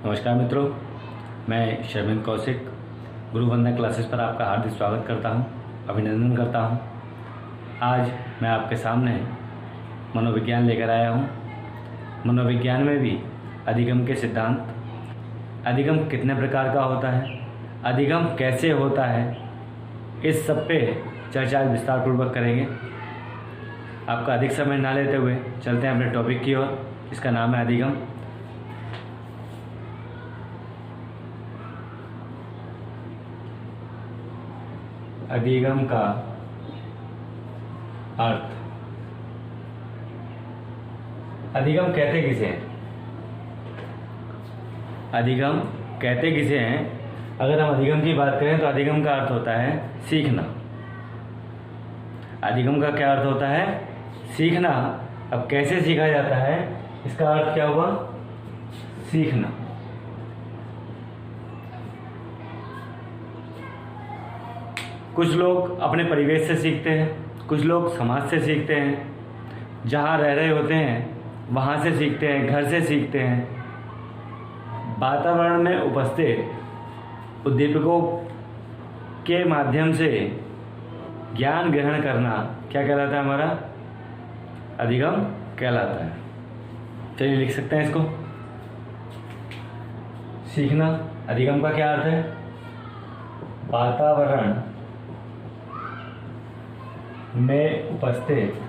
नमस्कार मित्रों, मैं शर्मिंद कौशिक गुरु वंदना क्लासेस पर आपका हार्दिक स्वागत करता हूं, अभिनंदन करता हूं। आज मैं आपके सामने मनोविज्ञान लेकर आया हूं। मनोविज्ञान में भी अधिगम के सिद्धांत, अधिगम कितने प्रकार का होता है, अधिगम कैसे होता है, इस सब पे चर्चा विस्तारपूर्वक करेंगे। आपका अधिक समय ना लेते हुए चलते हैं अपने टॉपिक की ओर, इसका नाम है अधिगम। अधिगम का अर्थ, अधिगम कहते किसे हैं? अधिगम कहते किसे हैं? अगर हम अधिगम की बात करें तो अधिगम का अर्थ होता है सीखना। अधिगम का क्या अर्थ होता है? सीखना। अब कैसे सीखा जाता है, इसका अर्थ क्या हुआ? सीखना। कुछ लोग अपने परिवेश से सीखते हैं, कुछ लोग समाज से सीखते हैं, जहाँ रह रहे होते हैं वहाँ से सीखते हैं, घर से सीखते हैं। वातावरण में उपस्थित उद्दीपकों के माध्यम से ज्ञान ग्रहण करना क्या कहलाता है? हमारा अधिगम कहलाता है। चलिए लिख सकते हैं इसको। सीखना, अधिगम का क्या अर्थ है? वातावरण में उपस्थित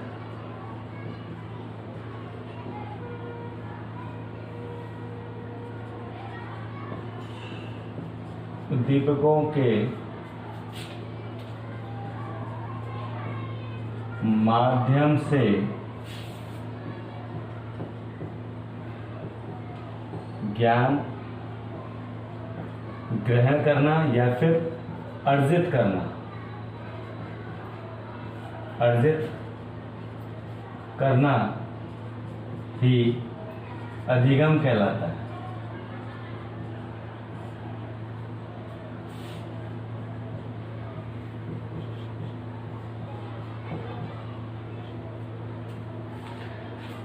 उद्दीपकों के माध्यम से ज्ञान ग्रहण करना या फिर अर्जित करना, अर्जित करना ही अधिगम कहलाता है।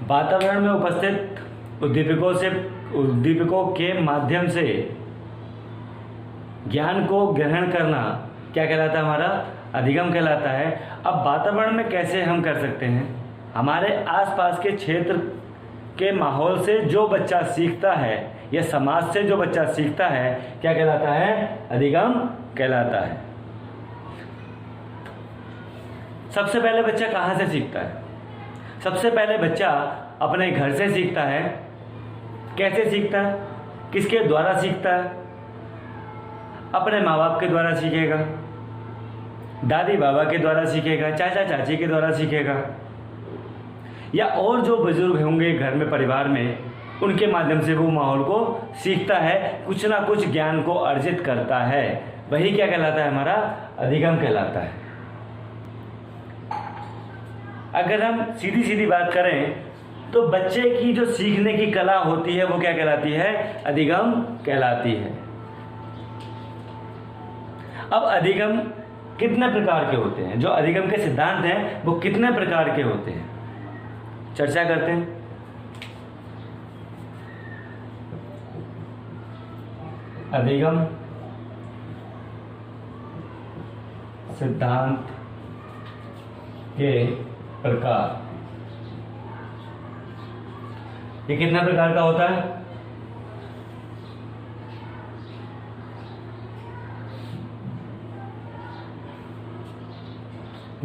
वातावरण में उपस्थित उद्दीपकों के माध्यम से ज्ञान को ग्रहण करना क्या कहलाता है? हमारा अधिगम कहलाता है। अब वातावरण में कैसे हम कर सकते हैं? हमारे आसपास के क्षेत्र के माहौल से जो बच्चा सीखता है या समाज से जो बच्चा सीखता है क्या कहलाता है? अधिगम कहलाता है। सबसे पहले बच्चा कहाँ से सीखता है? सबसे पहले बच्चा अपने घर से सीखता है। कैसे सीखता है? किसके द्वारा सीखता है? अपने माँ बाप के द्वारा सीखेगा, दादी बाबा के द्वारा सीखेगा, चाचा चाची के द्वारा सीखेगा, या और जो बुजुर्ग होंगे घर में परिवार में, उनके माध्यम से वो माहौल को सीखता है, कुछ ना कुछ ज्ञान को अर्जित करता है। वही क्या कहलाता है? हमारा अधिगम कहलाता है। अगर हम सीधी सीधी बात करें तो बच्चे की जो सीखने की कला होती है वो क्या कहलाती है? अधिगम कहलाती है। अब अधिगम कितने प्रकार के होते हैं? जो अधिगम के सिद्धांत हैं वो कितने प्रकार के होते हैं, चर्चा करते हैं। अधिगम सिद्धांत के प्रकार, ये कितना प्रकार का होता है?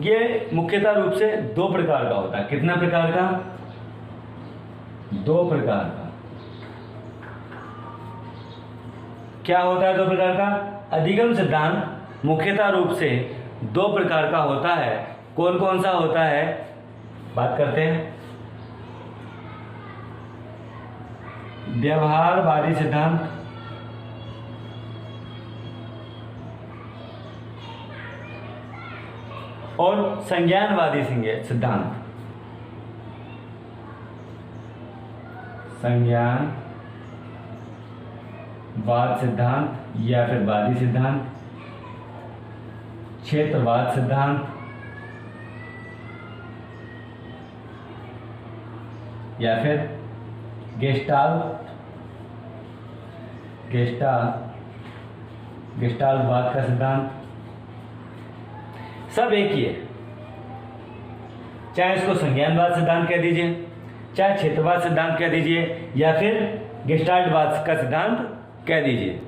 ये मुख्यतः रूप से दो प्रकार का होता है। कितना प्रकार का? दो प्रकार का। क्या होता है दो प्रकार का? अधिगम सिद्धांत मुख्यतः रूप से दो प्रकार का होता है। कौन कौन सा होता है, बात करते हैं। व्यवहारवादी सिद्धांत और संज्ञानवादी सिद्धांत। संज्ञानवाद सिद्धांत या फिर वादी सिद्धांत, क्षेत्रवाद सिद्धांत या फिर गेस्टाल्ट गेस्टाल्टवाद का सिद्धांत, सब एक ही है। चाहे इसको संज्ञानवाद सिद्धांत कह दीजिए, चाहे क्षेत्रवाद सिद्धांत कह दीजिए, या फिर गेस्टाल्टवाद का सिद्धांत कह दीजिए।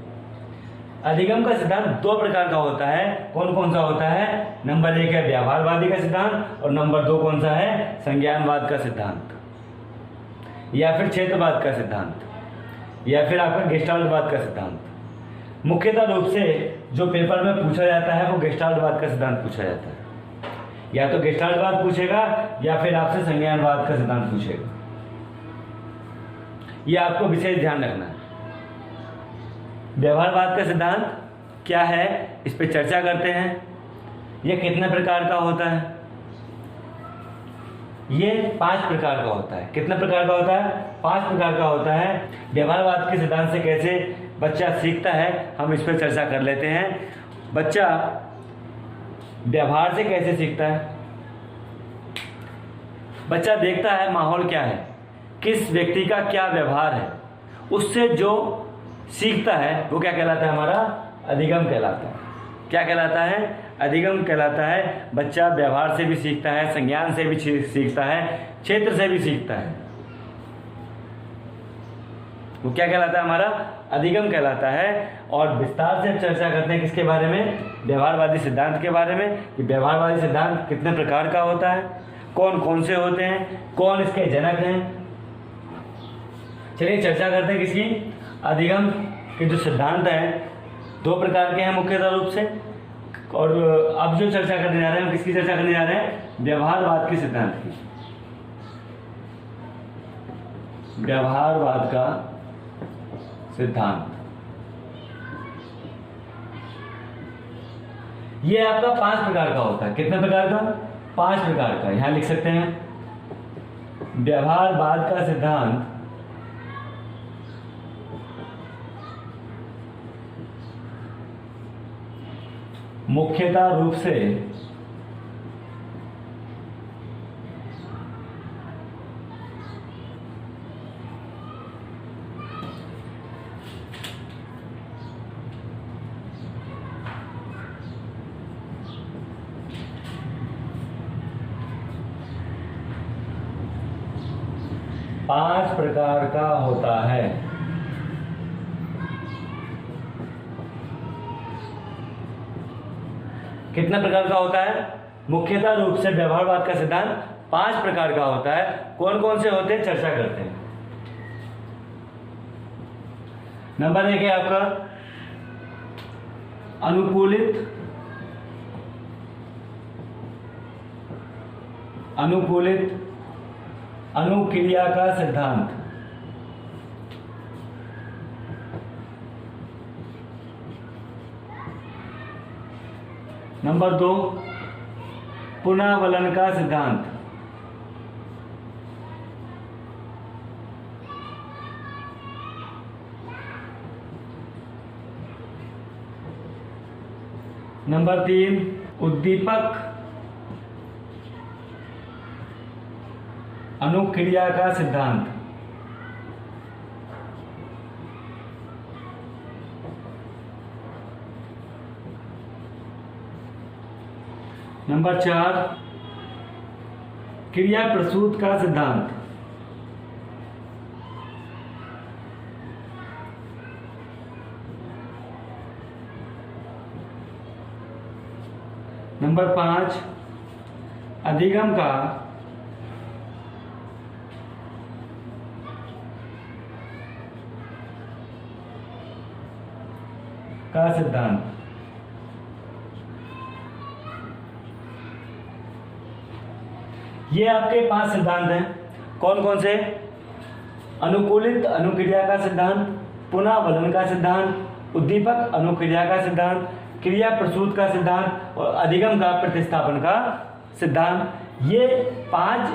अधिगम का सिद्धांत दो प्रकार का होता है। कौन कौन सा होता है? नंबर 1 है व्यवहारवादी का सिद्धांत, और नंबर 2 कौन सा है? संज्ञानवाद का सिद्धांत, या फिर क्षेत्रवाद का सिद्धांत, या फिर आपका गेस्टाल्टवाद का सिद्धांत। मुख्यतः रूप से जो पेपर में पूछा जाता है वो गेस्टाल्टवाद का सिद्धांत पूछा जाता है। या तो गेस्टाल्टवाद पूछेगा या फिर आपसे संज्ञानवाद का सिद्धांत पूछेगा। यह आपको विशेष ध्यान रखना है। व्यवहारवाद का सिद्धांत क्या है, इस पर चर्चा करते हैं। यह कितने प्रकार का होता है? ये 5 प्रकार का होता है। कितने प्रकार का होता है? 5 प्रकार का होता है। व्यवहारवाद के सिद्धांत से कैसे बच्चा सीखता है, हम इस पर चर्चा कर लेते हैं। बच्चा व्यवहार से कैसे सीखता है? बच्चा देखता है माहौल क्या है, किस व्यक्ति का क्या व्यवहार है, उससे जो सीखता है वो क्या कहलाता है? हमारा अधिगम कहलाता है। क्या कहलाता है? अधिगम कहलाता है। बच्चा व्यवहार से भी सीखता है, संज्ञान से भी सीखता है, क्षेत्र से भी सीखता है। वो क्या कहलाता है? हमारा अधिगम कहलाता है। और विस्तार से चर्चा करते हैं किसके बारे में? व्यवहारवादी सिद्धांत के बारे में, कि व्यवहारवादी सिद्धांत कितने प्रकार का होता है, कौन कौन से होते हैं, कौन इसके जनक हैं। चलिए चर्चा करते हैं किसकी? अधिगम के जो सिद्धांत हैं 2 प्रकार के हैं मुख्यतः रूप से। और अब जो चर्चा करने जा रहे हैं, हम किसकी चर्चा करने जा रहे हैं? व्यवहारवाद के सिद्धांत की। व्यवहारवाद का सिद्धांत ये आपका 5 प्रकार का होता है। कितने प्रकार का? 5 प्रकार का। यहां लिख सकते हैं व्यवहारवाद का सिद्धांत मुख्यतः रूप से 5 प्रकार का होता है। कितने प्रकार का होता है? मुख्यतः रूप से व्यवहारवाद का सिद्धांत 5 प्रकार का होता है। कौन कौन से होते हैं चर्चा करते हैं। नंबर 1 है आपका अनुकूलित अनुक्रिया का सिद्धांत। नंबर 2 पुनर्वलन का सिद्धांत। नंबर 3 उद्दीपक अनुक्रिया का सिद्धांत। नंबर 4 क्रिया प्रसूत का सिद्धांत। नंबर 5 अधिगम का सिद्धांत। ये आपके 5 सिद्धांत हैं। कौन कौन से? अनुकूलित अनुक्रिया का सिद्धांत, पुनर्वलन का सिद्धांत, उद्दीपक अनुक्रिया का सिद्धांत, क्रिया प्रसूत का सिद्धांत और अधिगम का प्रतिस्थापन का सिद्धांत। ये 5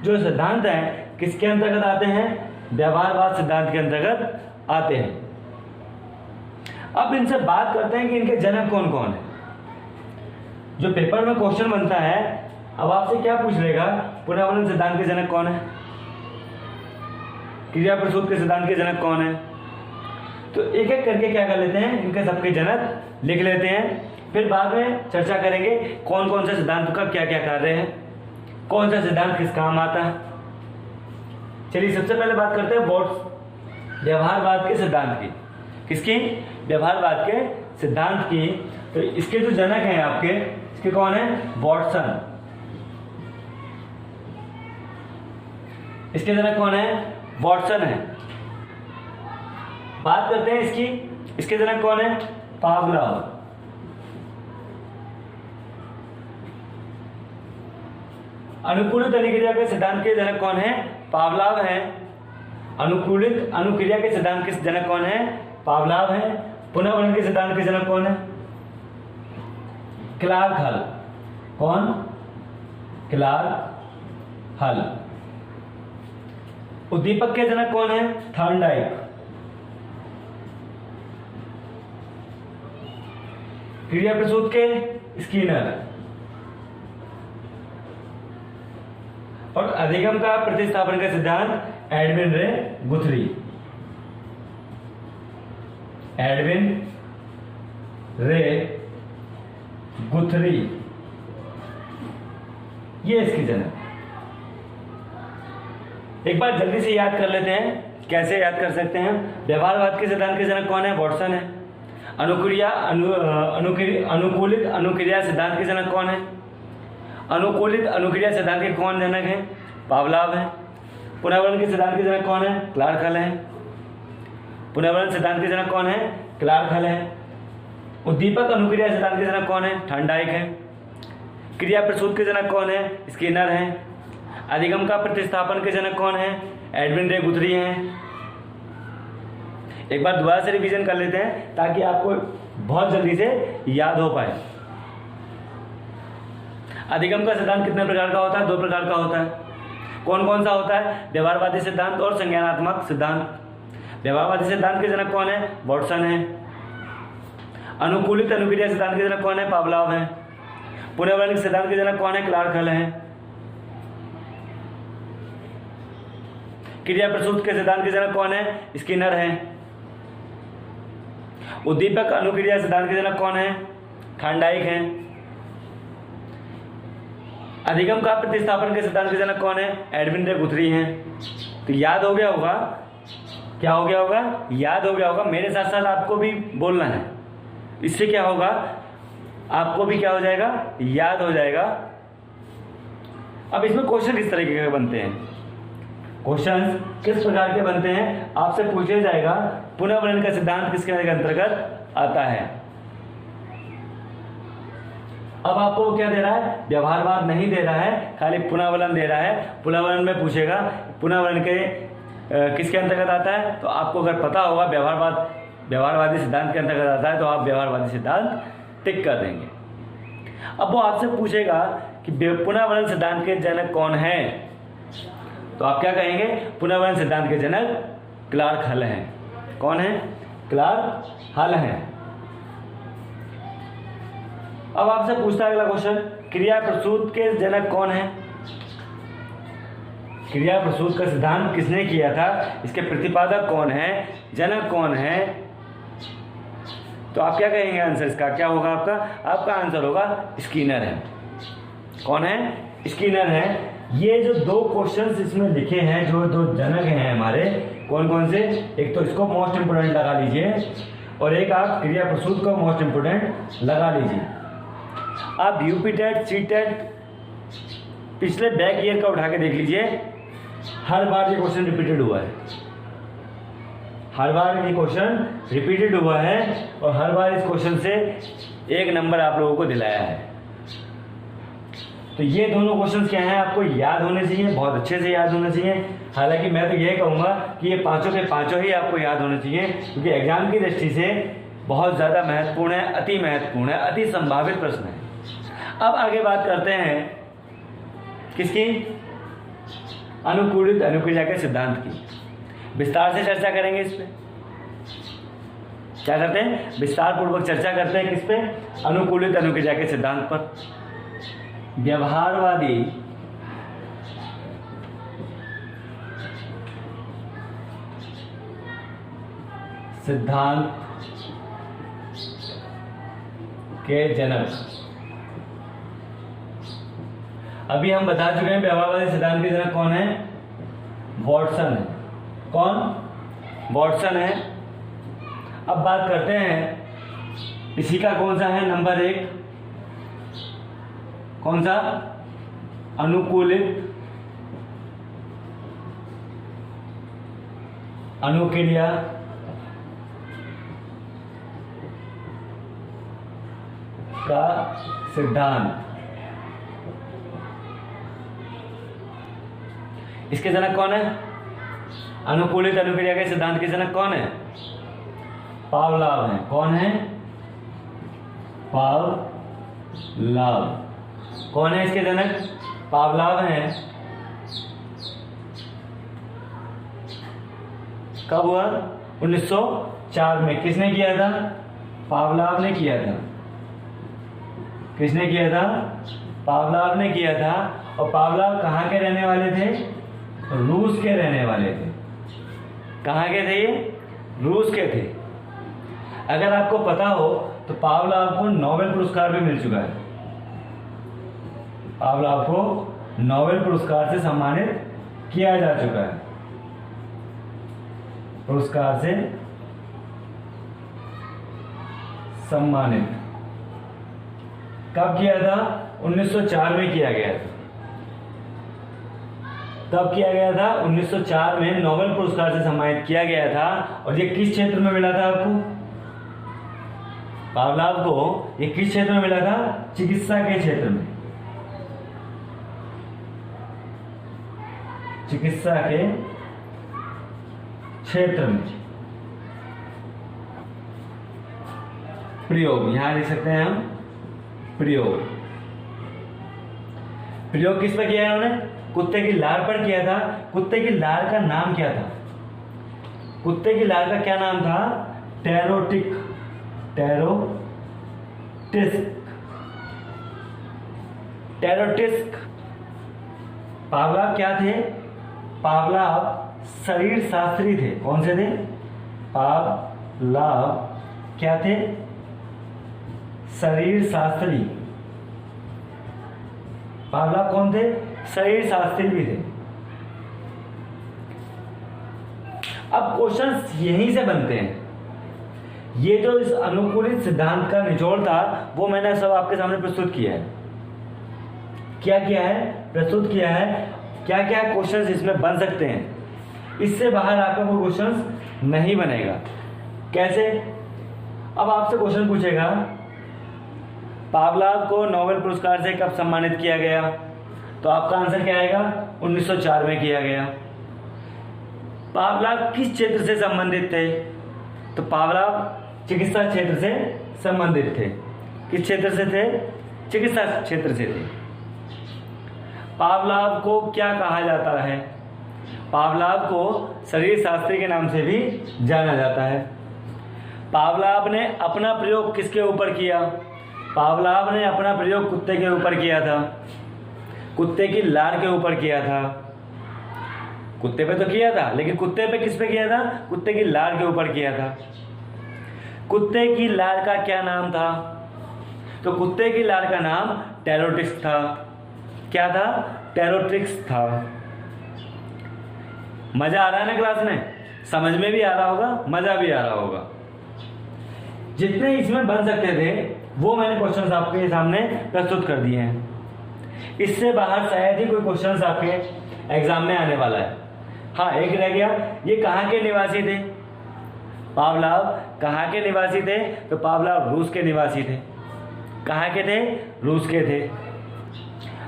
जो सिद्धांत हैं किसके अंतर्गत आते हैं? व्यवहारवाद सिद्धांत के अंतर्गत आते हैं। अब इनसे बात करते हैं कि इनके जनक कौन कौन है। जो पेपर में क्वेश्चन बनता है, अब आपसे क्या पूछ लेगा? पुनर्वलन सिद्धांत के जनक कौन है? क्रिया प्रसूत के सिद्धांत के जनक कौन है? तो एक एक करके क्या कर लेते हैं, इनके सबके जनक लिख लेते हैं, फिर बाद में चर्चा करेंगे कौन कौन सा सिद्धांत का क्या क्या कार्य है, कौन सा सिद्धांत किस काम आता है। चलिए सबसे पहले बात करते हैं व्यवहारवाद के सिद्धांत की। किसकी? व्यवहारवाद के सिद्धांत की। तो इसके जो जनक हैं आपके, इसके कौन है? वॉटसन। इसके जनक कौन है? वॉटसन है। बात करते हैं इसके जनक कौन है? पावलोव। अनुकूलित अनुक्रिया के सिद्धांत के जनक कौन है? पावलोव है। अनुकूलित अनुक्रिया के सिद्धांत के जनक कौन है? पावलोव है। पुनर्वलन के सिद्धांत के जनक कौन है? क्लार्क हल। कौन? क्लार्क हल। उद्दीपक के जनक कौन है? थॉर्नडाइक। क्रिया प्रसूत के स्किनर। और अधिगम का प्रतिस्थापन का सिद्धांत एडविन रे गुथरी। एडविन रे गुथरी, ये इसकी जनक। एक बार जल्दी से याद कर लेते हैं, कैसे याद कर सकते हैं। व्यवहारवाद के सिद्धांत के जनक कौन है? वॉटसन है। अनुकूलित अनुक्रिया सिद्धांत के जनक कौन है? अनुकूलित अनुक्रिया सिद्धांत के कौन जनक है? पावलोव है। पुनर्वलन के सिद्धांत के जनक कौन है? क्लार्क हल है। पुनर्वलन सिद्धांत के जनक कौन है? क्लार्क हल है। उद्दीपक अनुक्रिया सिद्धांत के जनक कौन है? थॉर्नडाइक है। क्रिया प्रसूत के जनक कौन है? स्किनर है। अधिगम का प्रतिस्थापन के जनक कौन है? एडविन रे गुथरी हैं। एक बार दोबारा से रिवीजन कर लेते हैं ताकि आपको बहुत जल्दी से याद हो पाए। अधिगम का सिद्धांत कितने प्रकार का होता है? 2 प्रकार का होता है। कौन कौन सा होता है? व्यवहारवादी सिद्धांत और संज्ञानात्मक सिद्धांत। व्यवहारवादी सिद्धांत के जनक कौन है? वॉटसन है। अनुकूलित अनुक्रिया सिद्धांत के जनक कौन है? पावलोव है। पुनर्वलन सिद्धांत के जनक कौन है? क्लार्क हल है। क्रिया प्रसूत के सिद्धांत के जनक कौन है? स्किनर है। उद्दीपक अनुक्रिया सिद्धांत के जनक कौन है? थॉर्नडाइक है। अधिगम का प्रतिस्थापन के सिद्धांत के जनक कौन है? एडविन रे गुथरी हैं। तो याद हो गया होगा, क्या हो गया होगा? याद हो गया होगा। मेरे साथ साथ आपको भी बोलना है, इससे क्या होगा, आपको भी क्या हो जाएगा? याद हो जाएगा। अब इसमें क्वेश्चन किस तरीके के बनते हैं? क्वेश्चन किस प्रकार के बनते हैं आपसे पूछा जाएगा। पुनर्वलन का सिद्धांत किसके अंतर्गत आता है? अब आपको क्या दे रहा है? व्यवहारवाद नहीं दे रहा है, खाली पुनर्वलन दे रहा है। पुनर्वलन में पूछेगा पुनर्वलन के किसके अंतर्गत आता है, तो आपको अगर पता होगा व्यवहारवादी सिद्धांत के अंतर्गत आता है तो आप व्यवहारवादी सिद्धांत टिक कर देंगे। अब वो आपसे पूछेगा कि पुनर्वलन सिद्धांत के जनक कौन है, तो आप क्या कहेंगे? पुनर्वलन सिद्धांत के जनक क्लार्क हल हैं। कौन है? क्लार्क हल हैं। अब आपसे पूछता है अगला क्वेश्चन, क्रिया प्रसूत के जनक कौन है? क्रिया प्रसूत का सिद्धांत किसने किया था? इसके प्रतिपादक कौन है? जनक कौन है? तो आप क्या कहेंगे आंसर इसका? क्या होगा आपका? आपका आंसर होगा स्किनर है। कौन है? स्किनर है। ये जो 2 क्वेश्चंस इसमें लिखे हैं, जो 2 जनक हैं हमारे, कौन कौन से? एक तो इसको मोस्ट इंपोर्टेंट लगा लीजिए और एक आप क्रिया प्रसूत को मोस्ट इंपोर्टेंट लगा लीजिए। आप यूपी टेट, सी टेट पिछले बैक ईयर का उठा के देख लीजिए, हर बार ये क्वेश्चन रिपीटेड हुआ है। हर बार ये क्वेश्चन रिपीटेड हुआ है और हर बार इस क्वेश्चन से 1 नंबर आप लोगों को दिलाया है। तो ये दोनों क्वेश्चंस क्या हैं, आपको याद होने चाहिए, बहुत अच्छे से याद होने चाहिए। हालांकि मैं तो ये कहूँगा कि ये पांचों के पांचों ही आपको याद होने चाहिए, क्योंकि एग्जाम की दृष्टि से बहुत ज़्यादा महत्वपूर्ण है, अति महत्वपूर्ण है, अति संभावित प्रश्न है। अब आगे बात करते हैं किसकी? अनुकूलित अनुक्रिया के सिद्धांत की। विस्तार से चर्चा करेंगे इस पे। क्या करते हैं? विस्तार पूर्वक चर्चा करते हैं किस पे? अनुकूलित अनुक्रिया के सिद्धांत पर। व्यवहारवादी सिद्धांत के जनक। अभी हम बता चुके हैं व्यवहारवादी सिद्धांत के जनक कौन है, वॉटसन है। कौन, वॉटसन है। अब बात करते हैं इसी का कौन सा है नंबर 1, कौन सा, अनुकूलित अनुक्रिया का सिद्धांत। इसके जनक कौन है, अनुकूलित अनुक्रिया के सिद्धांत के जनक कौन है, पावलाव है। कौन है, पावलाव। कौन है इसके जनक, पावलाव हैं। कब हुआ, 1904 में। किसने किया था, पावलाव ने किया था। किसने किया था, पावलाव ने किया था। और पावलाव कहाँ के रहने वाले थे, रूस के रहने वाले थे। कहाँ के थे ये, रूस के थे। अगर आपको पता हो तो पावलाव को नोबेल पुरस्कार भी मिल चुका है। पावलाव को नोबेल पुरस्कार से सम्मानित किया जा चुका है। पुरस्कार से सम्मानित कब किया था, 1904 में किया गया था। तब किया गया था 1904 में नोबेल पुरस्कार से सम्मानित किया गया था। और ये किस क्षेत्र में मिला था आपको, पावलाव को ये किस क्षेत्र में मिला था, चिकित्सा के क्षेत्र में। चिकित्सा के क्षेत्र में। प्रयोग यहां लिख सकते हैं हम, प्रयोग। प्रयोग किस पर किया है उन्होंने, कुत्ते की लार पर किया था। कुत्ते की लार का नाम क्या था, कुत्ते की लार का क्या नाम था, टेरोटिक, टेरोटिस्क। पावलाव क्या थे, पावलाव शरीर शास्त्री थे। कौन से थे, पावलाव क्या थे, शरीर शास्त्री। पावलाव कौन थे, शरीर शास्त्री भी थे। अब क्वेश्चंस यहीं से बनते हैं। ये जो इस अनुकूलित सिद्धांत का निचोड़ था वो मैंने सब आपके सामने प्रस्तुत किया है। क्या किया है, प्रस्तुत किया है। क्या क्या क्वेश्चंस इसमें बन सकते हैं, इससे बाहर आपका कोई क्वेश्चंस नहीं बनेगा। कैसे, अब आपसे क्वेश्चन पूछेगा पावलाव को नोबेल पुरस्कार से कब सम्मानित किया गया, तो आपका आंसर क्या आएगा, 1904 में किया गया। पावलाव किस क्षेत्र से संबंधित थे, तो पावलाव चिकित्सा क्षेत्र से संबंधित थे। किस क्षेत्र से थे, चिकित्सा क्षेत्र से थे। पावलाव को क्या कहा जाता है, पावलाव को शरीर शास्त्री के नाम से भी जाना जाता है। पावलाव ने अपना प्रयोग किसके ऊपर किया, पावलाव ने अपना प्रयोग कुत्ते के ऊपर किया था, कुत्ते की लार के ऊपर किया था। कुत्ते पे तो किया था, लेकिन कुत्ते पे किस पे किया था, कुत्ते की लार के ऊपर किया था। कुत्ते की लार का क्या नाम था, तो कुत्ते की लार का नाम टेरोटिक्स था। क्या था, टेरोटिक्स था। मजा आ रहा है ना क्लास में, समझ में भी आ रहा होगा, मजा भी आ रहा होगा। जितने इसमें बन सकते थे वो मैंने क्वेश्चंस आपके सामने प्रस्तुत कर दिए हैं। इससे बाहर शायद ही कोई क्वेश्चंस आपके एग्जाम में आने वाला है। हाँ, एक रह गया, ये कहाँ के निवासी थे, पावलाव कहाँ के निवासी थे, तो पावलाव रूस के निवासी थे। कहाँ के थे, रूस के थे।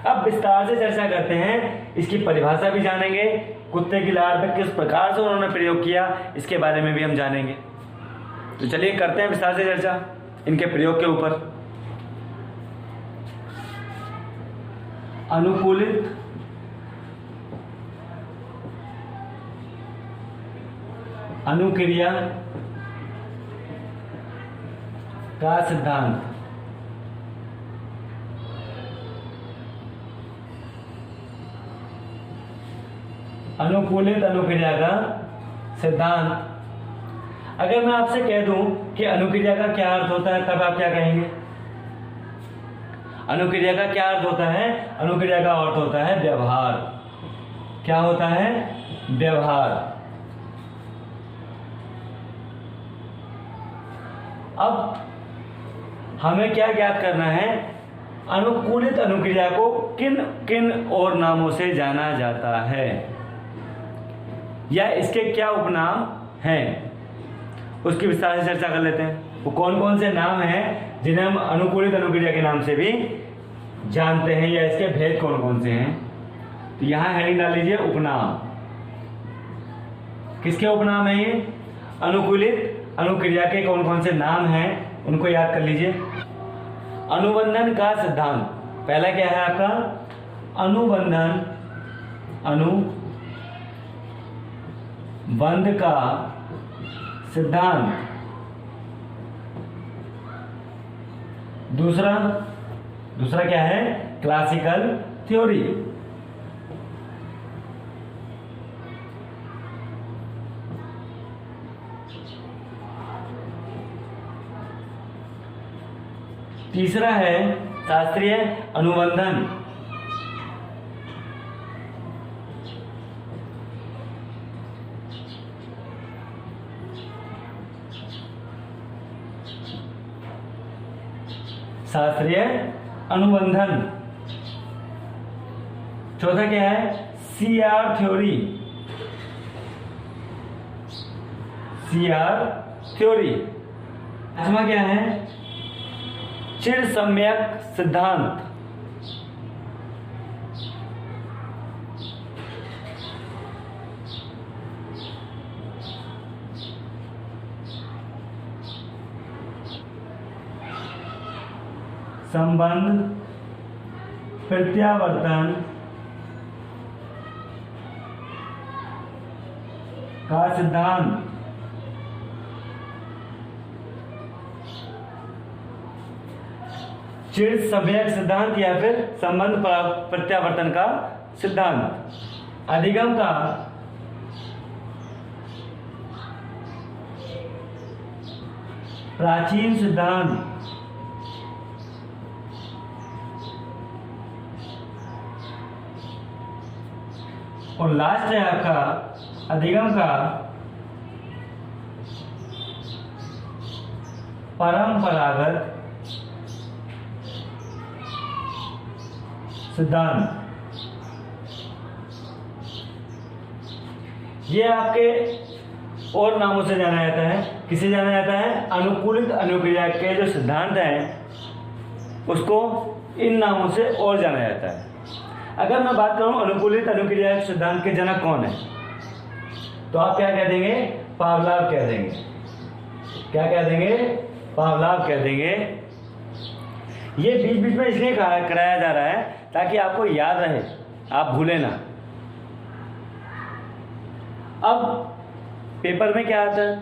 अब विस्तार से चर्चा करते हैं, इसकी परिभाषा भी जानेंगे, कुत्ते की लार पर किस प्रकार से उन्होंने प्रयोग किया इसके बारे में भी हम जानेंगे। तो चलिए करते हैं विस्तार से चर्चा इनके प्रयोग के ऊपर। अनुकूलित अनुक्रिया का सिद्धांत। अनुकूलित अनुक्रिया का सिद्धांत। अगर मैं आपसे कह दूं कि अनुक्रिया का क्या अर्थ होता है, तब आप क्या कहेंगे? अनुक्रिया का क्या अर्थ होता है? अनुक्रिया का अर्थ होता है व्यवहार। क्या होता है? व्यवहार। अब हमें क्या ज्ञात करना है? अनुकूलित अनुक्रिया को किन किन और नामों से जाना जाता है, या इसके क्या उपनाम हैं, उसकी विस्तार से चर्चा कर लेते हैं। वो कौन कौन से नाम हैं जिन्हें हम अनुकूलित अनुक्रिया के नाम से भी जानते हैं, या इसके भेद कौन कौन से हैं? तो यहां हेडिंग डाल लीजिए उपनाम। किसके उपनाम है ये? अनुकूलित अनुक्रिया के कौन कौन से नाम हैं, उनको याद कर लीजिए। अनुबंधन का सिद्धांत, पहला क्या है आपका? अनुबंधन, अनुबंध का सिद्धांत। दूसरा क्या है? Classical theory. तीसरा है शास्त्रीय अनुबंधन। शास्त्रीय अनुबंधन। चौथा क्या है? CR theory. पांचवा क्या है? चिर सम्यक सिद्धांत। संबंध प्रत्यावर्तन का सिद्धांत। चिर सम्यक सिद्धांत या फिर संबंध प्रत्यावर्तन का सिद्धांत। अधिगम का प्राचीन सिद्धांत। और लास्ट है आपका अधिगम का परंपरागत सिद्धांत। ये आपके और नामों से जाना जाता है। किसे जाना जाता है? अनुकूलित अनुक्रिया के जो सिद्धांत हैं उसको इन नामों से और जाना जाता है। अगर मैं बात करूं अनुकूलित अनुक्रिया सिद्धांत के जनक कौन है, तो आप क्या कह देंगे? पावलाव कह देंगे। क्या कह देंगे? पावलाव कह देंगे। ये बीच बीच में इसलिए कराया जा रहा है ताकि आपको याद रहे, आप भूले ना। अब पेपर में क्या आता है?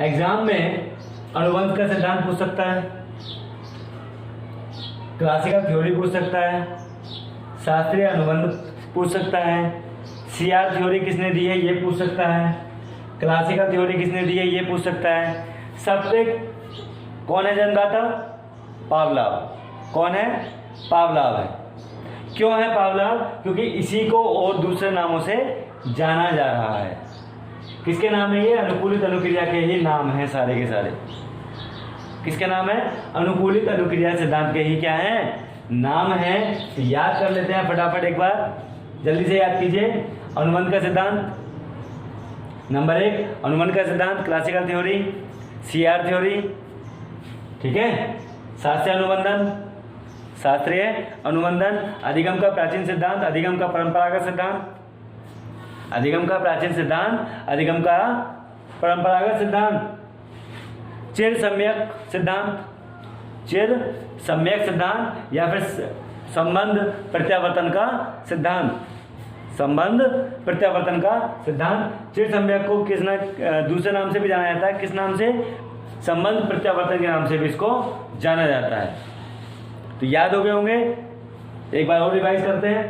एग्जाम में अनुबंध का सिद्धांत पूछ सकता है, क्लासिकल थ्योरी पूछ सकता है, शास्त्रीय अनुबंध पूछ सकता है, सीआर थ्योरी किसने दी है ये पूछ सकता है, क्लासिकल थ्योरी किसने दी है ये पूछ सकता है। सबसे कौन है जन्मदाता? पावलाव। कौन है? पावलाव है। क्यों है पावलाव? क्योंकि इसी को और दूसरे नामों से जाना जा रहा है। किसके नाम है ये? अनुकूलित अनुक्रिया के ही नाम हैं सारे के सारे। किसके नाम है? अनुकूलित अनुक्रिया सिद्धांत के ही क्या है? नाम है। तो याद कर लेते हैं फटाफट एक बार, जल्दी से याद कीजिए। अनुबंध का सिद्धांत नंबर 1, अनुबंध का सिद्धांत, क्लासिकल थ्योरी, सीआर थ्योरी, ठीक है। शास्त्रीय अनुबंधन, शास्त्रीय अनुबंधन, अधिगम का प्राचीन सिद्धांत, अधिगम का परंपरागत सिद्धांत, अधिगम का प्राचीन सिद्धांत, अधिगम का परंपरागत सिद्धांत, चिर सम्यक सिद्धांत, चिर सम्यक सिद्धांत या फिर संबंध प्रत्यावर्तन का सिद्धांत, संबंध प्रत्यावर्तन का सिद्धांत। चिर सम्यक को किस दूसरे नाम से भी जाना जाता है, किस नाम से? संबंध प्रत्यावर्तन के नाम से भी इसको जाना जाता है। तो याद हो गए होंगे, एक बार और रिवाइज करते हैं।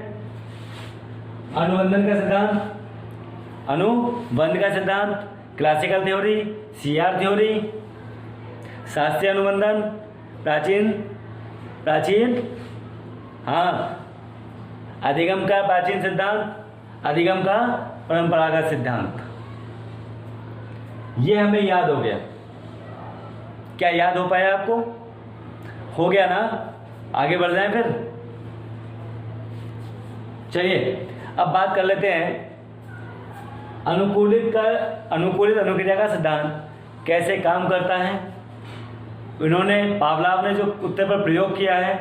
अनुबंधन का सिद्धांत, अनुबंध का सिद्धांत क्लासिकल थ्योरी, CR थ्योरी, शास्त्रीय अनुबंधन, प्राचीन हाँ, अधिगम का प्राचीन सिद्धांत, अधिगम का परंपरागत सिद्धांत। ये हमें याद हो गया। क्या याद हो पाया आपको? हो गया ना? आगे बढ़ जाएं फिर। चलिए अब बात कर लेते हैं अनुकूलित अनुक्रिया का सिद्धांत कैसे काम करता है। इन्होंने, पावलाव ने जो कुत्ते पर प्रयोग किया है,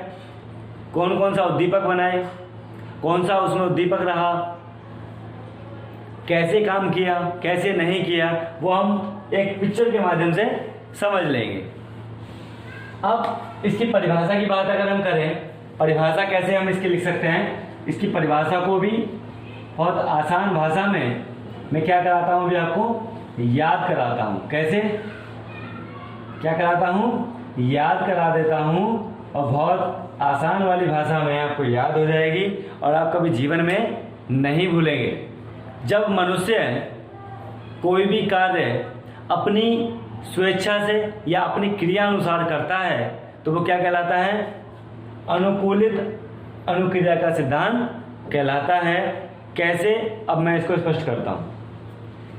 कौन कौन सा उद्दीपक बनाए, कौन सा उसमें उद्दीपक रहा, कैसे काम किया, कैसे नहीं किया, वो हम एक पिक्चर के माध्यम से समझ लेंगे। अब इसकी परिभाषा की बात अगर हम करें, परिभाषा कैसे हम इसकी लिख सकते हैं, इसकी परिभाषा को भी बहुत आसान भाषा में मैं क्या कराता हूँ, अभी आपको याद कराता हूँ। कैसे क्या कराता हूँ? याद करा देता हूँ, और बहुत आसान वाली भाषा में आपको याद हो जाएगी और आप कभी जीवन में नहीं भूलेंगे। जब मनुष्य कोई भी कार्य अपनी स्वेच्छा से या अपनी क्रिया अनुसार करता है तो वो क्या कहलाता है? अनुकूलित अनुक्रिया का सिद्धांत कहलाता है। कैसे? अब मैं इसको स्पष्ट करता हूं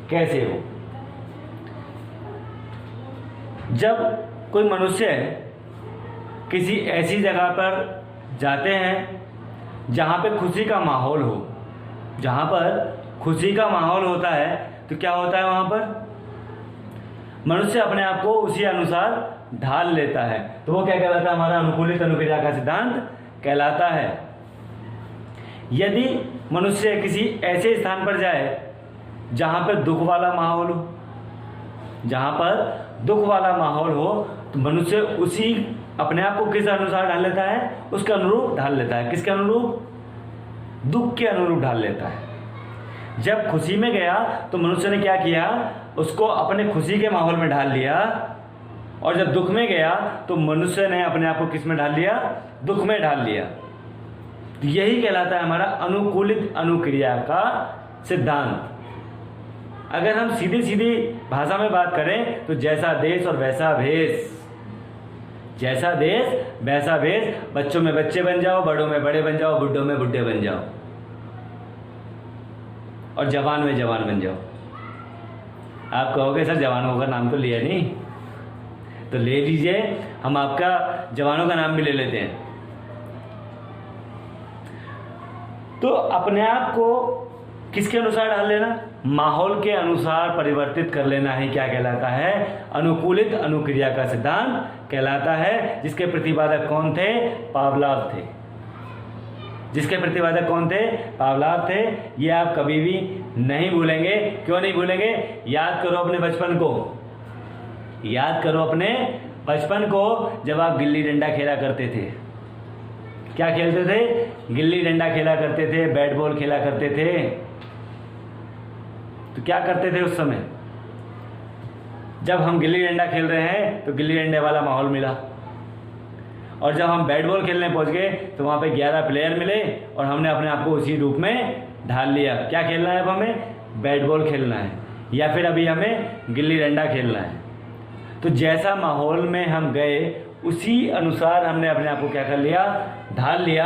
कैसे हो। जब कोई मनुष्य किसी ऐसी जगह पर जाते हैं जहां पे खुशी का माहौल हो, जहां पर खुशी का माहौल होता है, तो क्या होता है? वहां पर मनुष्य अपने आप को उसी अनुसार ढाल लेता है। तो वो क्या कहलाता है? हमारा अनुकूलित अनुक्रिया का सिद्धांत कहलाता है। यदि मनुष्य किसी ऐसे स्थान पर जाए जहां पर दुख वाला माहौल हो, जहां पर दुख वाला माहौल हो, तो मनुष्य उसी अपने आप को किस अनुसार ढाल लेता है? उसके अनुरूप ढाल लेता है। किसके अनुरूप? दुख के अनुरूप ढाल लेता है। जब खुशी में गया तो मनुष्य ने क्या किया? उसको अपने खुशी के माहौल में ढाल लिया, और जब दुख में गया तो मनुष्य ने अपने आप को किस में ढाल लिया? दुख में ढाल लिया। तो यही कहलाता है हमारा अनुकूलित अनुक्रिया का सिद्धांत। अगर हम सीधी सीधी भाषा में बात करें तो जैसा देश और वैसा भेष, जैसा देश वैसा भेष। बच्चों में बच्चे बन जाओ, बड़ों में बड़े बन जाओ, बुड्ढों में बुड्ढे बन जाओ, और जवान में जवान बन जाओ। आप कहोगे सर जवानों का नाम तो लिया नहीं, तो ले लीजिए, हम आपका जवानों का नाम भी ले लेते हैं। तो अपने आप को किसके अनुसार ढाल लेना? माहौल के अनुसार परिवर्तित कर लेना ही क्या कहलाता है? अनुकूलित अनुक्रिया का सिद्धांत कहलाता है। जिसके प्रतिपादक कौन थे? पावलाव थे। जिसके प्रतिपादक कौन थे? पावलाव थे। ये आप कभी भी नहीं भूलेंगे। क्यों नहीं भूलेंगे? याद करो अपने बचपन को, याद करो अपने बचपन को, जब आप गिल्ली डंडा खेला करते थे। क्या खेलते थे? गिल्ली डंडा खेला करते थे, बैट बॉल खेला करते थे। तो क्या करते थे उस समय? जब हम गिल्ली डंडा खेल रहे हैं तो गिल्ली डंडे वाला माहौल मिला, और जब हम बैट बॉल खेलने पहुंच गए तो वहां पे 11 प्लेयर मिले और हमने अपने आप को उसी रूप में ढाल लिया। क्या खेलना है अब हमें? बैट बॉल खेलना है, या फिर अभी हमें गिल्ली डंडा खेलना है। तो जैसा माहौल में हम गए उसी अनुसार हमने अपने आप को क्या कर लिया? ढाल लिया।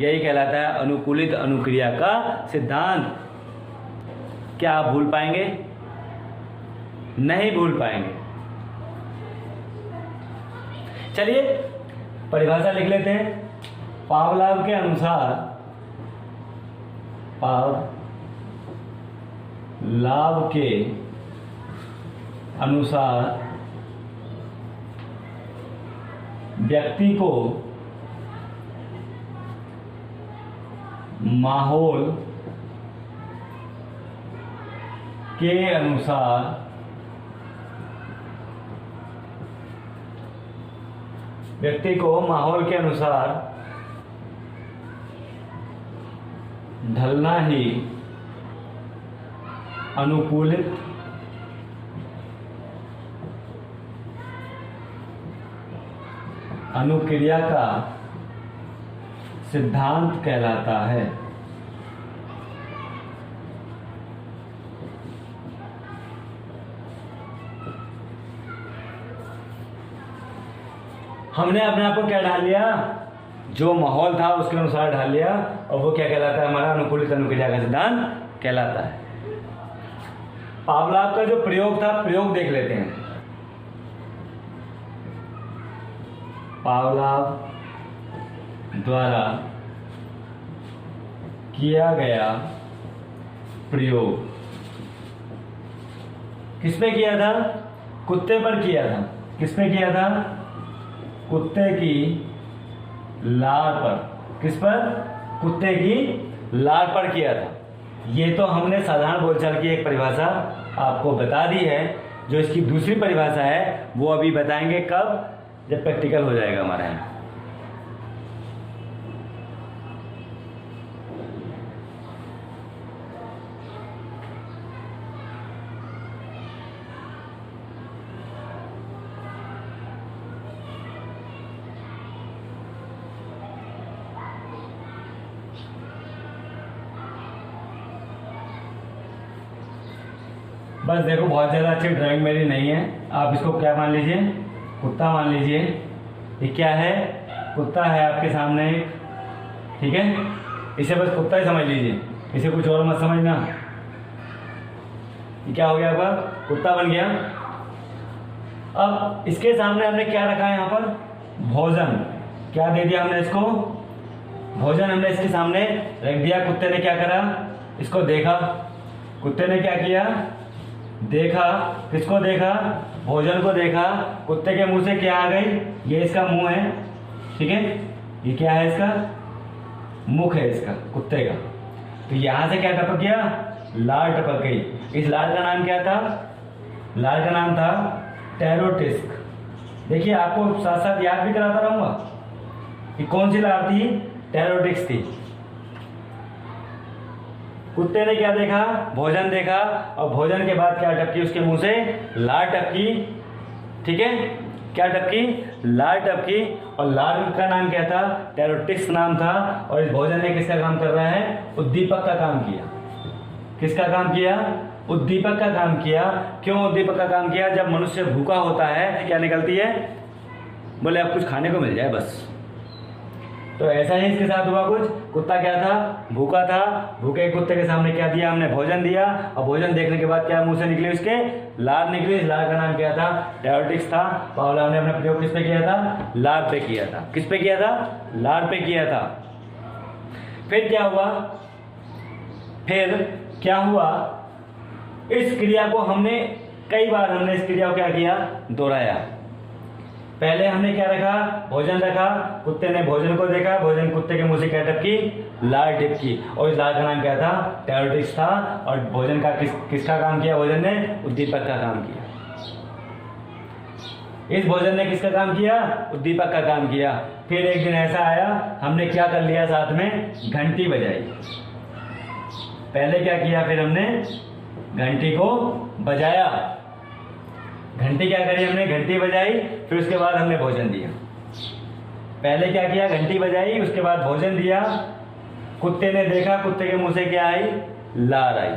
यही कहलाता है अनुकूलित अनुक्रिया का सिद्धांत। क्या आप भूल पाएंगे? नहीं भूल पाएंगे। चलिए परिभाषा लिख लेते हैं। पावलाव के अनुसार, पावलाव के अनुसार व्यक्ति को माहौल के अनुसार व्यक्ति को माहौल के अनुसार ढलना ही अनुकूलित अनुक्रिया का सिद्धांत कहलाता है। हमने अपने आप को क्या ढाल लिया, जो माहौल था उसके अनुसार ढाल लिया, और वो क्या कहलाता है, हमारा अनुकूलित अनुक्रिया का सिद्धांत कहलाता है। पावलाव का जो प्रयोग था, प्रयोग देख लेते हैं। पावलाव द्वारा किया गया प्रयोग किस पे किया था, कुत्ते पर किया था। किस पे किया था, कुत्ते की लार पर। किस पर, कुत्ते की लार पर किया था। ये तो हमने साधारण बोलचाल की एक परिभाषा आपको बता दी है। जो इसकी दूसरी परिभाषा है वो अभी बताएंगे कब, जब प्रैक्टिकल हो जाएगा हमारा यहाँ। बस देखो, बहुत ज़्यादा अच्छी ड्राइंग मेरी नहीं है, आप इसको क्या मान लीजिए, कुत्ता मान लीजिए। ये क्या है, कुत्ता है आपके सामने एक, ठीक है। इसे बस कुत्ता ही समझ लीजिए, इसे कुछ और मत समझना। ये क्या हो गया आपका, कुत्ता बन गया। अब इसके सामने हमने क्या रखा है यहाँ पर, भोजन। क्या दे दिया हमने इसको, भोजन हमने इसके सामने रख दिया। कुत्ते ने क्या करा, इसको देखा। कुत्ते ने क्या किया, देखा। किसको देखा, भोजन को देखा। कुत्ते के मुंह से क्या आ गई, ये इसका मुंह है, ठीक है। ये क्या है, इसका मुख है, इसका कुत्ते का। तो यहां से क्या टपक गया, लार टपक गई। इस लार का नाम क्या था, लार का नाम था टेरोटिस्क। देखिए, आपको साथ साथ याद भी कराता रहूंगा कि कौन सी लार थी, टेरोटिक्स थी। कुत्ते ने क्या देखा, भोजन देखा, और भोजन के बाद क्या टपकी उसके मुंह से, लार टपकी, ठीक है। क्या टपकी, लार टपकी। और लार का नाम क्या था, टेरोटिक्स नाम था। और इस भोजन ने किसका काम कर रहा है, उद्दीपक का काम किया। किसका काम किया, उद्दीपक का काम किया। क्यों उद्दीपक का काम किया, जब मनुष्य भूखा होता है क्या निकलती है, बोले अब कुछ खाने को मिल जाए बस। तो ऐसा ही इसके साथ हुआ कुछ। कुत्ता क्या था, भूखा था। भूखे कुत्ते के सामने क्या दिया हमने, भोजन दिया। और भोजन देखने के बाद क्या मुंह से निकली उसके, लार निकली। इस लार का नाम क्या था, टेरोटिक्स था। पावलोव ने अपना प्रयोग किस पे किया था, लार पे किया था। किस पे किया था, लार पे किया था। फिर क्या हुआ, फिर क्या हुआ, इस क्रिया को हमने कई बार हमने इस क्रिया को क्या किया, दोहराया। पहले हमने क्या रखा, भोजन रखा। कुत्ते ने भोजन को देखा, भोजन कुत्ते के मुंह से क्या टपकी, लार टिपकी। और इस लार का नाम क्या था, टेरोटिक्स था। और भोजन का किसका काम किया, भोजन ने उद्दीपक का काम किया। इस भोजन ने किसका काम किया, उद्दीपक का काम किया। फिर एक दिन ऐसा आया, हमने क्या कर लिया, साथ में घंटी बजाई। पहले क्या किया, फिर हमने घंटी को बजाया। घंटी क्या करी हमने, घंटी बजाई। फिर उसके बाद हमने भोजन दिया। पहले क्या किया, घंटी बजाई, उसके बाद भोजन दिया। कुत्ते ने देखा, कुत्ते के मुंह से क्या आई, लार आई।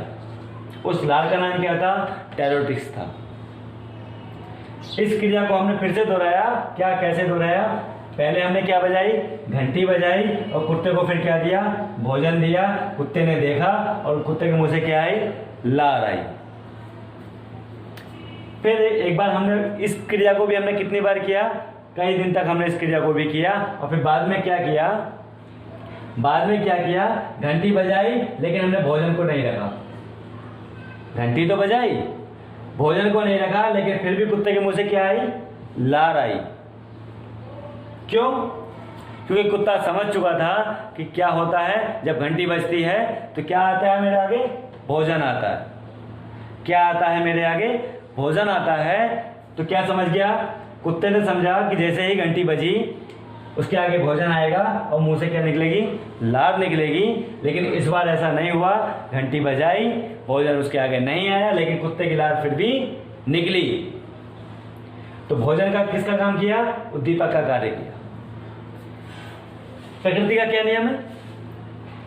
उस लार का नाम क्या था, टेरोटिक्स था। इस क्रिया को हमने फिर से दोहराया। क्या, कैसे दोहराया, पहले हमने क्या बजाई, घंटी बजाई। और कुत्ते को फिर क्या दिया, भोजन दिया। कुत्ते ने देखा और कुत्ते के मुंह से क्या आई, लार आई। फिर एक बार हमने इस क्रिया को भी हमने कितनी बार किया, कई दिन तक हमने इस क्रिया को भी किया। और फिर बाद में क्या किया, बाद में क्या किया, घंटी बजाई, लेकिन हमने भोजन को नहीं रखा। घंटी तो बजाई, भोजन को नहीं रखा, लेकिन फिर भी कुत्ते के मुंह से क्या आई, लार आई। क्यों, क्योंकि कुत्ता समझ चुका था कि क्या होता है जब घंटी बजती है तो क्या आता है मेरे आगे, भोजन आता है। क्या आता है मेरे आगे, भोजन आता है। तो क्या समझ गया, कुत्ते ने समझा कि जैसे ही घंटी बजी उसके आगे भोजन आएगा और मुंह से क्या निकलेगी, लार निकलेगी। लेकिन इस बार ऐसा नहीं हुआ, घंटी बजाई, भोजन उसके आगे नहीं आया, लेकिन कुत्ते की लार फिर भी निकली। तो भोजन का किसका काम किया, उद्दीपक का कार्य किया। प्रकृति का क्या नियम है,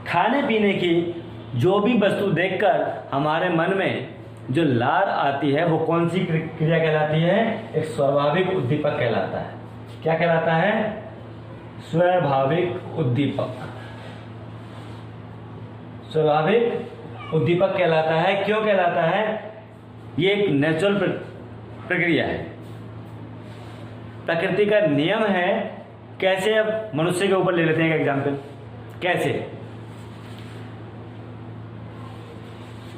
खाने पीने की जो भी वस्तु देखकर हमारे मन में जो लार आती है वो कौन सी क्रिया कहलाती है, एक स्वाभाविक उद्दीपक कहलाता है। क्या कहलाता है? स्वाभाविक उद्दीपक। स्वाभाविक उद्दीपक कहलाता है। क्यों कहलाता है? ये एक नेचुरल प्रक्रिया है, प्रकृति का नियम है। कैसे? अब मनुष्य के ऊपर ले लेते हैं एक एग्जाम्पल। कैसे?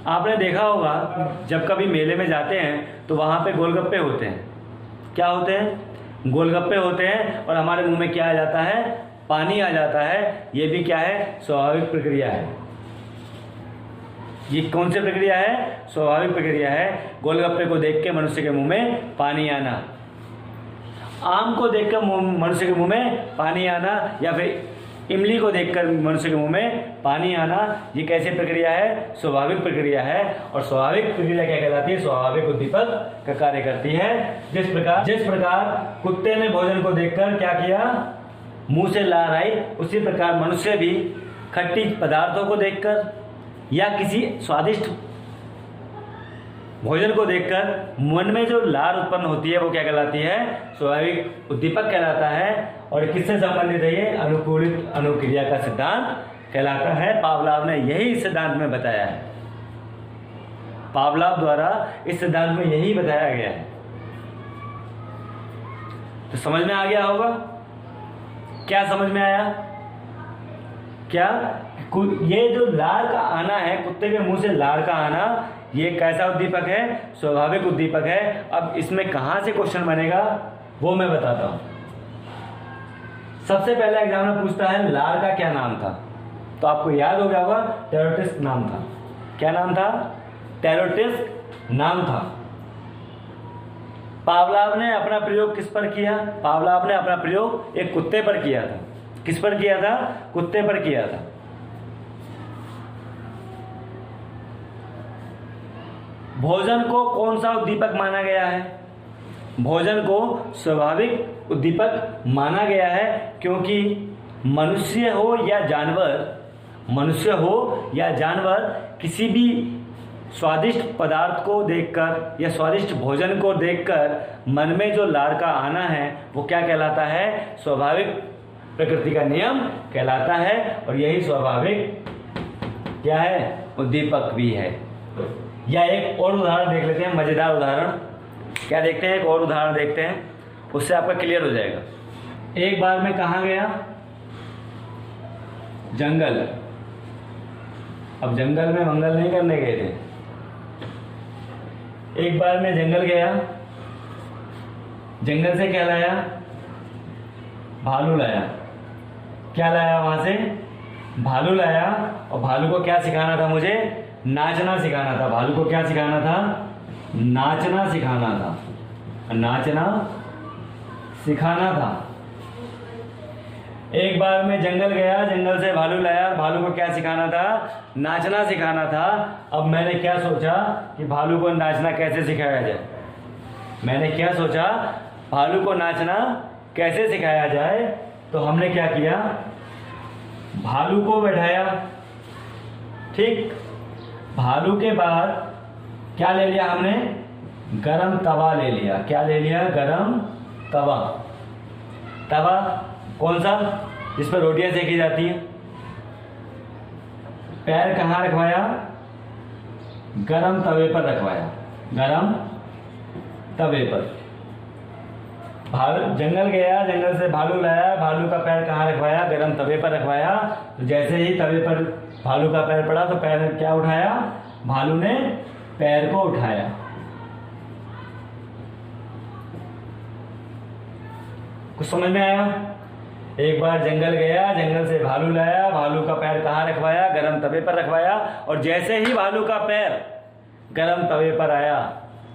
आपने देखा होगा जब कभी मेले में जाते हैं तो वहां पे गोलगप्पे होते हैं। क्या होते हैं? गोलगप्पे होते हैं और हमारे मुंह में क्या आ जाता है? पानी आ जाता है। ये भी क्या है? स्वाभाविक प्रक्रिया है। ये कौन सी प्रक्रिया है? स्वाभाविक प्रक्रिया है। गोलगप्पे को देख के मनुष्य के मुंह में पानी आना, आम को देखकर मनुष्य के मुंह में पानी आना, या फिर इमली को देखकर मनुष्य के मुंह में पानी आना, ये कैसी प्रक्रिया है? स्वाभाविक प्रक्रिया है। और स्वाभाविक प्रक्रिया क्या कहलाती है? स्वाभाविक उद्दीपक का कार्य करती है। जिस प्रकार कुत्ते ने भोजन को देखकर क्या किया? मुंह से लार आई, उसी प्रकार मनुष्य भी खट्टी पदार्थों को देखकर या किसी स्वादिष्ट भोजन को देखकर मन में जो लार उत्पन्न होती है वो क्या कहलाती है? स्वाभाविक उद्दीपक कहलाता है। और किससे संबंधित है ये? अनुकूलित अनुक्रिया का सिद्धांत कहलाता है। पावलाव ने यही सिद्धांत में बताया है। पावलाव द्वारा इस सिद्धांत में यही बताया गया है। तो समझ में आ गया होगा? क्या समझ में आया? क्या ये जो लार का आना है, कुत्ते के मुंह से लार का आना, ये कैसा उद्दीपक है? स्वाभाविक उद्दीपक है। अब इसमें कहां से क्वेश्चन बनेगा वो मैं बताता हूं। सबसे पहले एग्जाम में पूछता है लार का क्या नाम था? तो आपको याद हो गया होगा, टेरोटिस्क नाम था। क्या नाम था? टेरोटिस्क नाम था। पावलाव ने अपना प्रयोग किस पर किया? पावलाव ने अपना प्रयोग एक कुत्ते पर किया था। किस पर किया था? कुत्ते पर किया था। भोजन को कौन सा उद्दीपक माना गया है? भोजन को स्वाभाविक उद्दीपक माना गया है, क्योंकि मनुष्य हो या जानवर किसी भी स्वादिष्ट पदार्थ को देखकर या स्वादिष्ट भोजन को देखकर मन में जो लार का आना है वो क्या कहलाता है? स्वाभाविक प्रकृति का नियम कहलाता है। और यही स्वाभाविक क्या है? उद्दीपक भी है। या एक और उदाहरण देख लेते हैं, मजेदार उदाहरण। क्या देखते हैं? एक और उदाहरण देखते हैं, उससे आपका क्लियर हो जाएगा। एक बार मैं कहाँ गया? जंगल। अब जंगल में मंगल नहीं करने गए थे। एक बार मैं जंगल गया, जंगल से क्या लाया? भालू लाया। क्या लाया वहां से? भालू लाया। और भालू को क्या सिखाना था मुझे? नाचना सिखाना था। भालू को क्या सिखाना था? नाचना सिखाना था। नाचना सिखाना था। एक बार मैं जंगल गया, जंगल से भालू लाया, भालू को क्या सिखाना था? नाचना सिखाना था। अब मैंने क्या सोचा कि भालू को नाचना कैसे सिखाया जाए? मैंने क्या सोचा? भालू को नाचना कैसे सिखाया जाए? तो हमने क्या किया? भालू को बैठाया। ठीक, भालू के बाद क्या ले लिया हमने? गरम तवा ले लिया। क्या ले लिया? गरम तवा। तवा कौन सा? जिस पर रोटियां सेकी जाती हैं। पैर कहाँ रखवाया? गरम तवे पर रखवाया। गरम तवे पर। जंगल गया, जंगल से भालू लाया, भालू का पैर कहाँ रखवाया? गरम तवे पर रखवाया। तो जैसे ही तवे पर भालू का पैर पड़ा तो पैर ने क्या उठाया? भालू ने पैर को उठाया। कुछ समझ में आया? एक बार जंगल गया, जंगल से भालू लाया, भालू का पैर कहाँ रखवाया? गरम तवे पर रखवाया। और जैसे ही भालू का पैर गरम तवे पर आया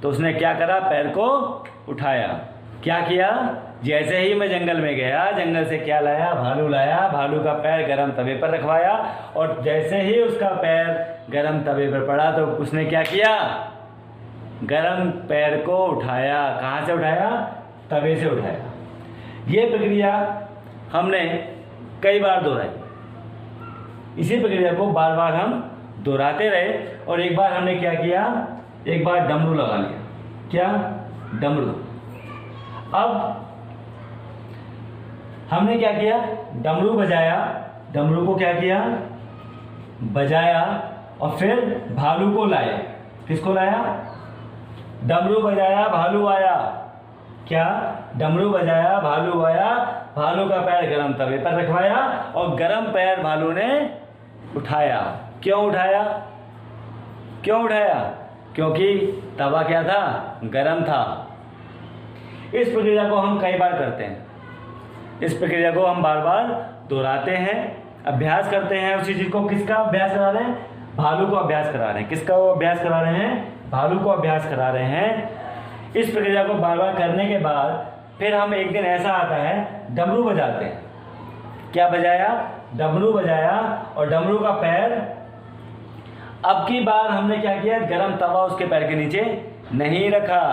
तो उसने क्या करा? पैर को उठाया। क्या किया? जैसे ही मैं जंगल में गया, जंगल से क्या लाया? भालू लाया, भालू का पैर गरम तवे पर रखवाया। और जैसे ही उसका पैर गरम तवे पर पड़ा तो उसने क्या किया? गरम पैर को उठाया। कहाँ से उठाया? तवे से उठाया। ये प्रक्रिया हमने कई बार दोहराई। इसी प्रक्रिया को बार बार हम दोहराते रहे। और एक बार हमने क्या किया? एक बार डमरू लगा लिया। क्या? डमरू। अब हमने क्या किया, डमरू बजाया, डमरू को क्या किया, बजाया, और फिर भालू को लाया। किसको लाया, डमरू बजाया भालू आया। क्या, डमरू बजाया भालू आया, भालू का पैर गरम तवे पर रखवाया और गरम पैर भालू ने उठाया। क्यों उठाया, क्यों उठाया, क्योंकि तवा क्या था, गरम था। इस प्रक्रिया को हम कई बार करते हैं, इस प्रक्रिया को हम बार बार दोहराते हैं, अभ्यास करते हैं उसी चीज को। किसका अभ्यास करा रहे हैं, भालू को अभ्यास करा रहे हैं। किसका वो अभ्यास करा रहे हैं, भालू को अभ्यास करा रहे हैं। इस प्रक्रिया को बार बार करने के बाद फिर हम एक दिन ऐसा आता है, डमरू बजाते हैं। क्या बजाया, डमरू बजाया, और डमरू का पैर, अब की बार हमने क्या किया, गरम तवा उसके पैर के नीचे नहीं रखा,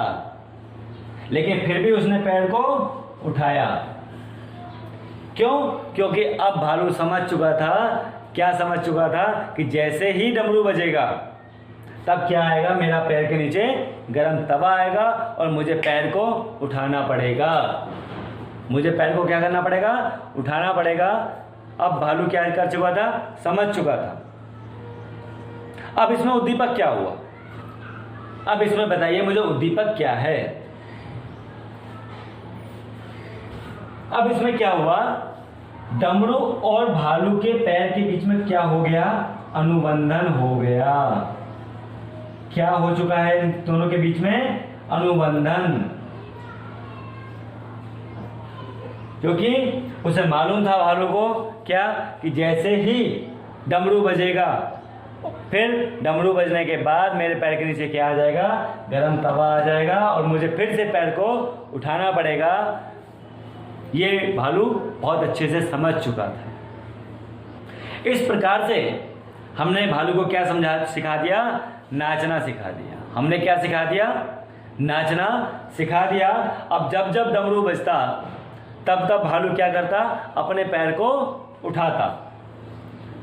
लेकिन फिर भी उसने पैर को उठाया। क्यों, क्योंकि अब भालू समझ चुका था, क्या समझ चुका था, कि जैसे ही डमरू बजेगा तब क्या आएगा, मेरा पैर के नीचे गरम तवा आएगा और मुझे पैर को उठाना पड़ेगा, मुझे पैर को क्या करना पड़ेगा, उठाना पड़ेगा। अब भालू क्या कर चुका था, समझ चुका था। अब इसमें उद्दीपक क्या हुआ, अब इसमें बताइए मुझे उद्दीपक क्या है। अब इसमें क्या हुआ, डमरू और भालू के पैर के बीच में क्या हो गया, अनुबंधन हो गया। क्या हो चुका है इन दोनों के बीच में, अनुबंधन। क्योंकि उसे मालूम था भालू को क्या, कि जैसे ही डमरू बजेगा, फिर डमरू बजने के बाद मेरे पैर के नीचे क्या आ जाएगा, गरम तवा आ जाएगा और मुझे फिर से पैर को उठाना पड़ेगा। ये भालू बहुत अच्छे से समझ चुका था। इस प्रकार से हमने भालू को क्या सिखा दिया, नाचना सिखा दिया। हमने क्या सिखा दिया, नाचना सिखा दिया। अब जब जब डमरू बजता तब तब भालू क्या करता, अपने पैर को उठाता।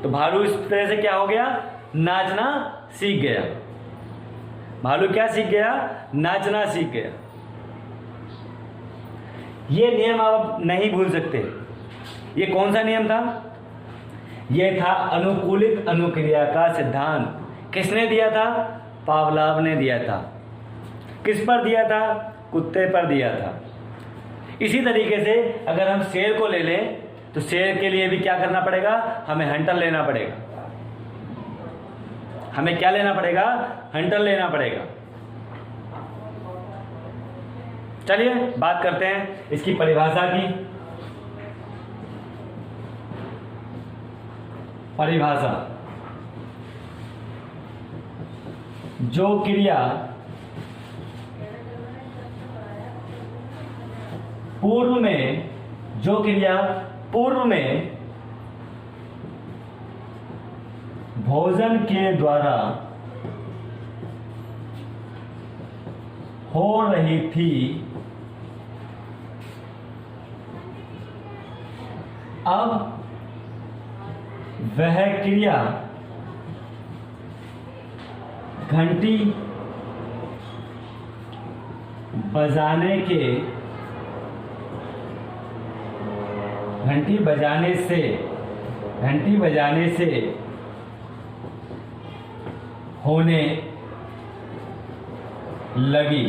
तो भालू इस तरह से क्या हो गया, नाचना सीख गया। भालू क्या सीख गया, नाचना सीख गया। ये नियम आप नहीं भूल सकते। ये कौन सा नियम था, ये था अनुकूलित अनुक्रिया का सिद्धांत। किसने दिया था, पावलाव ने दिया था। किस पर दिया था, कुत्ते पर दिया था। इसी तरीके से अगर हम शेर को ले लें तो शेर के लिए भी क्या करना पड़ेगा, हमें हंटर लेना पड़ेगा। हमें क्या लेना पड़ेगा, हंटर लेना पड़ेगा। चलिए बात करते हैं इसकी परिभाषा की। परिभाषा, जो क्रिया पूर्व में, जो क्रिया पूर्व में भोजन के द्वारा हो रही थी, अब वह क्रिया घंटी बजाने से होने लगी।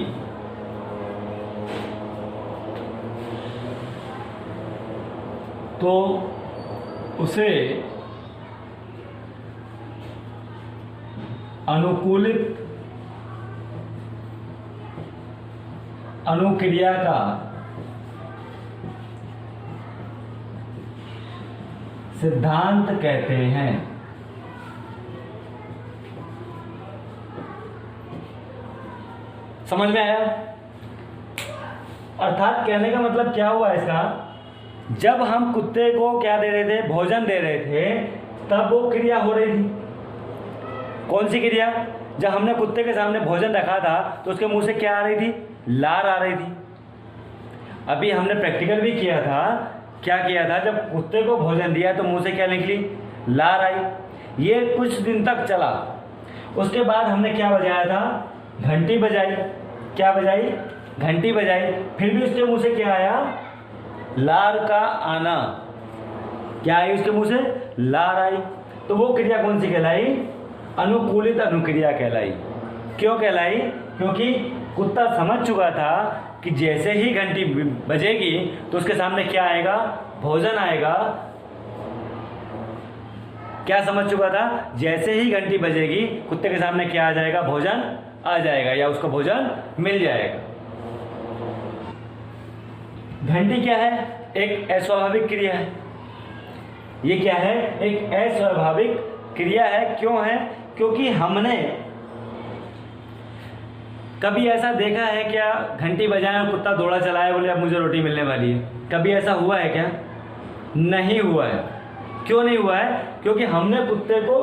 तो उसे अनुकूलित अनुक्रिया का सिद्धांत कहते हैं। समझ में आया? अर्थात कहने का मतलब क्या हुआ इसका, जब हम कुत्ते को क्या दे रहे थे, भोजन दे रहे थे, तब वो क्रिया हो रही थी। कौन सी क्रिया? जब हमने कुत्ते के सामने भोजन रखा था तो उसके मुंह से क्या आ रही थी, लार आ रही थी। अभी हमने प्रैक्टिकल भी किया था। क्या किया था, जब कुत्ते को भोजन दिया तो मुंह से क्या निकली, लार आई। ये कुछ दिन तक चला। उसके बाद हमने क्या बजाया था, घंटी बजाई। क्या बजाई, घंटी बजाई। फिर भी उसके मुंह से क्या आया, लार का आना, क्या आई उसके मुंह से? लार आई। तो वो क्रिया कौन सी कहलाई? अनुकूलित अनुक्रिया कहलाई। क्यों कहलाई? क्योंकि कुत्ता समझ चुका था कि जैसे ही घंटी बजेगी तो उसके सामने क्या आएगा? भोजन आएगा। क्या समझ चुका था? जैसे ही घंटी बजेगी कुत्ते के सामने क्या आ जाएगा? भोजन आ जाएगा या उसको भोजन मिल जाएगा। घंटी क्या है? एक अस्वाभाविक क्रिया है। ये क्या है? एक अस्वाभाविक क्रिया है। क्यों है? क्योंकि हमने कभी ऐसा देखा है क्या घंटी बजाए और कुत्ता दौड़ा चलाए बोले अब मुझे रोटी मिलने वाली है? कभी ऐसा हुआ है क्या? नहीं हुआ है। क्यों नहीं हुआ है? क्योंकि हमने कुत्ते को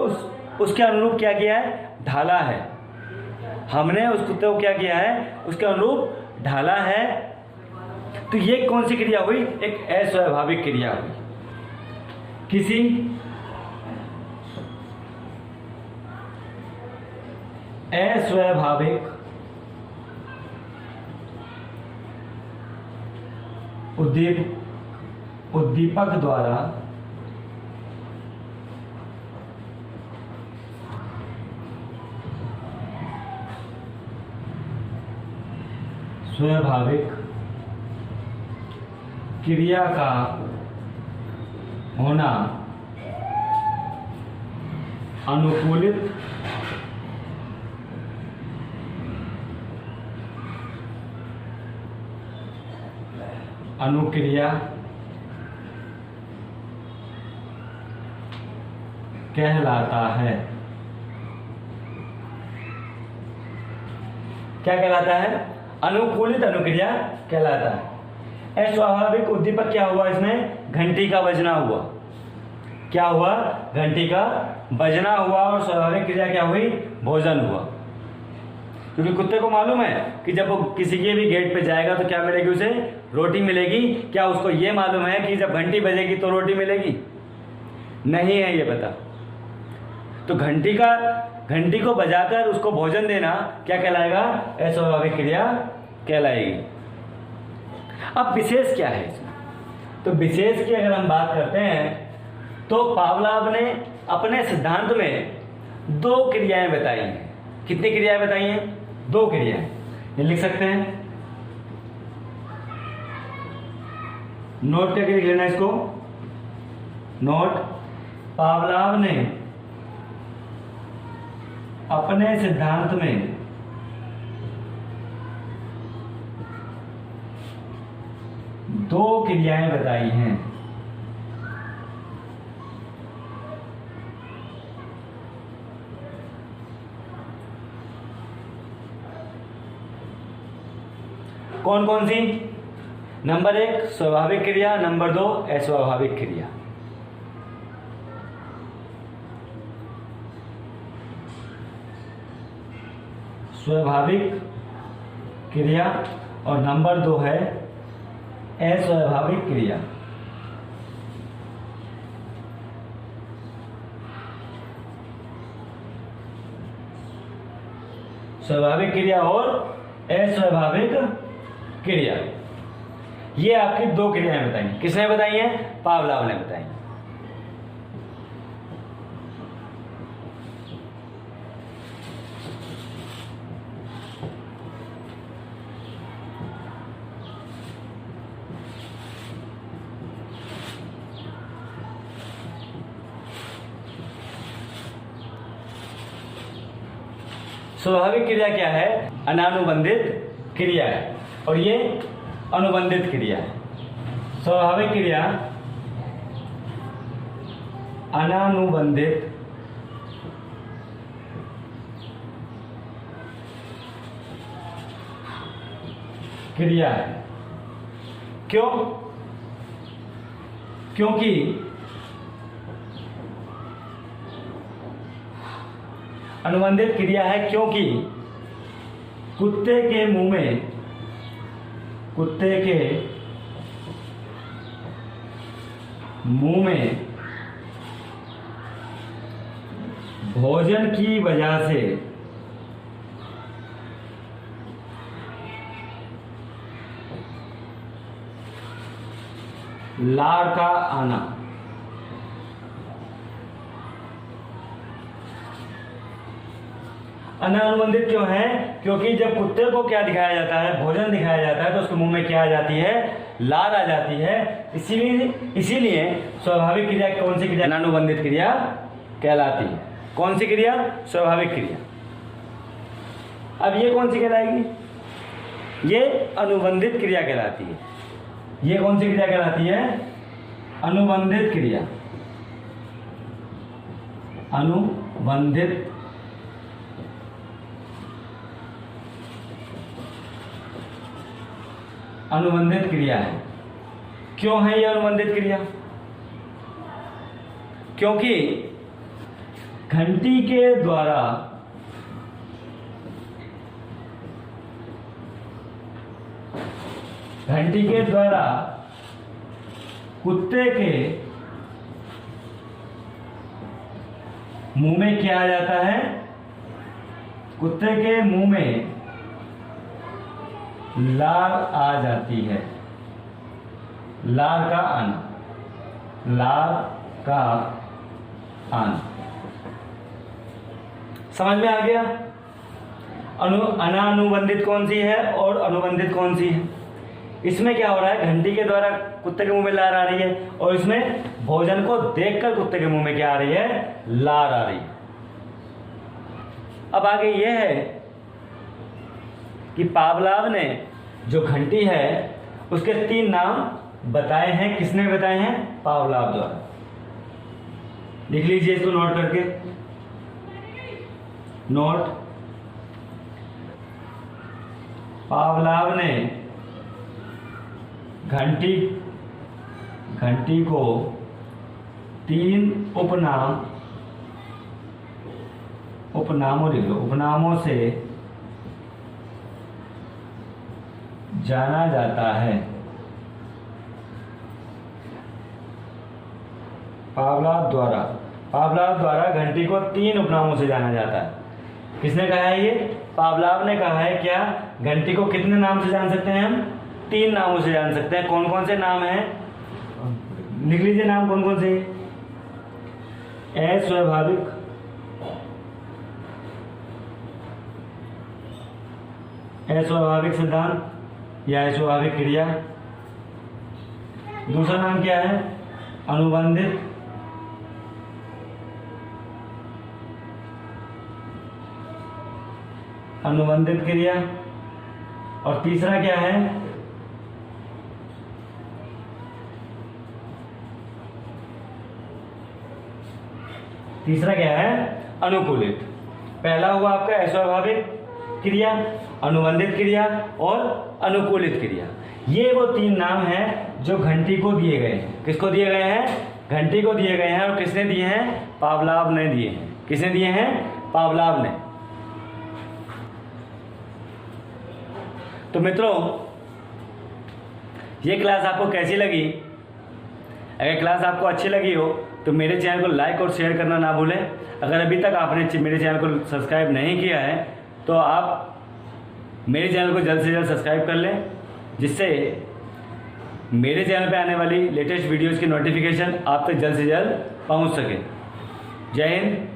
उसके अनुरूप क्या किया है? ढाला है। हमने उस कुत्ते को क्या किया है? उसके अनुरूप ढाला है। तो ये कौन सी क्रिया हुई? एक अस्वाभाविक क्रिया हुई। किसी अस्वाभाविक उद्दीपक द्वारा स्वाभाविक क्रिया का होना अनुकूलित अनुक्रिया कहलाता है। क्या कहलाता है? अनुकूलित अनुक्रिया कहलाता है। अस्वाभाविक उद्दीपक क्या हुआ? इसमें घंटी का बजना हुआ। क्या हुआ? घंटी का बजना हुआ। और स्वाभाविक क्रिया क्या हुई? भोजन हुआ। क्योंकि कुत्ते को मालूम है कि जब वो किसी के भी गेट पे जाएगा तो क्या मिलेगी उसे? रोटी मिलेगी। क्या उसको ये मालूम है कि जब घंटी बजेगी तो रोटी मिलेगी? नहीं है ये पता। तो घंटी को बजाकर उसको भोजन देना क्या कहलाएगा? अस्वाभाविक क्रिया कहलाएगी। अब विशेष क्या है इसमें? तो विशेष की अगर हम बात करते हैं तो पावलाव ने अपने सिद्धांत में 2 क्रियाएं बताई हैं। कितनी क्रियाएं बताई हैं? 2 क्रियाएं। ये लिख सकते हैं, नोट करके लिख लेना इसको। नोट, पावलाव ने अपने सिद्धांत में दो क्रियाएं बताई हैं। कौन कौन सी? नंबर 1 स्वाभाविक क्रिया, नंबर 2 अस्वाभाविक क्रिया। स्वाभाविक क्रिया और नंबर 2 है अस्वाभाविक क्रिया। स्वाभाविक क्रिया और अस्वाभाविक क्रिया, ये आपकी 2 क्रियाएं बताई। किसने बताई हैं? पावलाव ने बताई। स्वाभाविक क्रिया क्या है? अनानुबंधित क्रिया है और ये अनुबंधित क्रिया है। स्वाभाविक क्रिया अनानुबंधित क्रिया है। क्यों? क्योंकि अनुबंधित क्रिया है क्योंकि कुत्ते के मुंह में भोजन की वजह से लार का आना। अनानुबंधित क्यों है? क्योंकि जब कुत्ते को क्या दिखाया जाता है, भोजन दिखाया जाता है, तो उसके मुंह में क्या आ जाती है? लार आ जाती है। इसीलिए स्वाभाविक क्रिया कौन सी क्रिया अनानुबंधित क्रिया कहलाती है? कौन सी क्रिया? स्वाभाविक क्रिया। अब ये कौन सी कहलाएगी? ये अनुबंधित क्रिया कहलाती है। ये कौन सी क्रिया कहलाती है? अनुबंधित क्रिया। अनुबंधित अनुबंधित क्रिया है। क्यों है यह अनुबंधित क्रिया? क्योंकि घंटी के द्वारा कुत्ते के मुंह में क्या आ जाता है? कुत्ते के मुंह में लार आ जाती है। लार का आना, लार का आना। समझ में आ गया? अनानुबंधित कौन सी है और अनुबंधित कौन सी है? इसमें क्या हो रहा है? घंटी के द्वारा कुत्ते के मुंह में लार आ रही है, और इसमें भोजन को देखकर कुत्ते के मुंह में क्या आ रही है? लार आ रही है। अब आगे यह है कि पावलाव ने जो घंटी है उसके 3 नाम बताए हैं। किसने बताए हैं? पावलाव द्वारा। लिख लीजिए इसको नोट करके। नोट, पावलाव ने घंटी को 3 उपनामों से जाना जाता है। पावलाव द्वारा घंटी को 3 उपनामों से जाना जाता है। किसने कहा है ये? पावलाव ने कहा है। क्या घंटी को कितने नाम से जान सकते हैं हम? 3 नामों से जान सकते हैं। कौन कौन से नाम हैं? लिख लीजिए नाम कौन कौन से? अस्वाभाविक, अस्वाभाविक सिद्धांत या अस्वाभाविक क्रिया। दूसरा नाम क्या है? अनुबंधित, अनुबंधित क्रिया। और तीसरा क्या है? तीसरा क्या है? अनुकूलित। पहला हुआ आपका अस्वाभाविक क्रिया, अनुबंधित क्रिया और अनुकूलित क्रिया। ये वो 3 नाम हैं जो घंटी को दिए गए हैं। किसको दिए गए हैं? घंटी को दिए गए हैं। और किसने दिए हैं? पावलाव ने दिए हैं। किसने दिए हैं? पावलाव ने। तो मित्रों, ये क्लास आपको कैसी लगी? अगर क्लास आपको अच्छी लगी हो तो मेरे चैनल को लाइक और शेयर करना ना भूलें। अगर अभी तक आपने मेरे चैनल को सब्सक्राइब नहीं किया है तो आप मेरे चैनल को जल्द से जल्द सब्सक्राइब कर लें, जिससे मेरे चैनल पे आने वाली लेटेस्ट वीडियोस की नोटिफिकेशन आप तक जल्द से जल्द पहुंच सके। जय हिंद,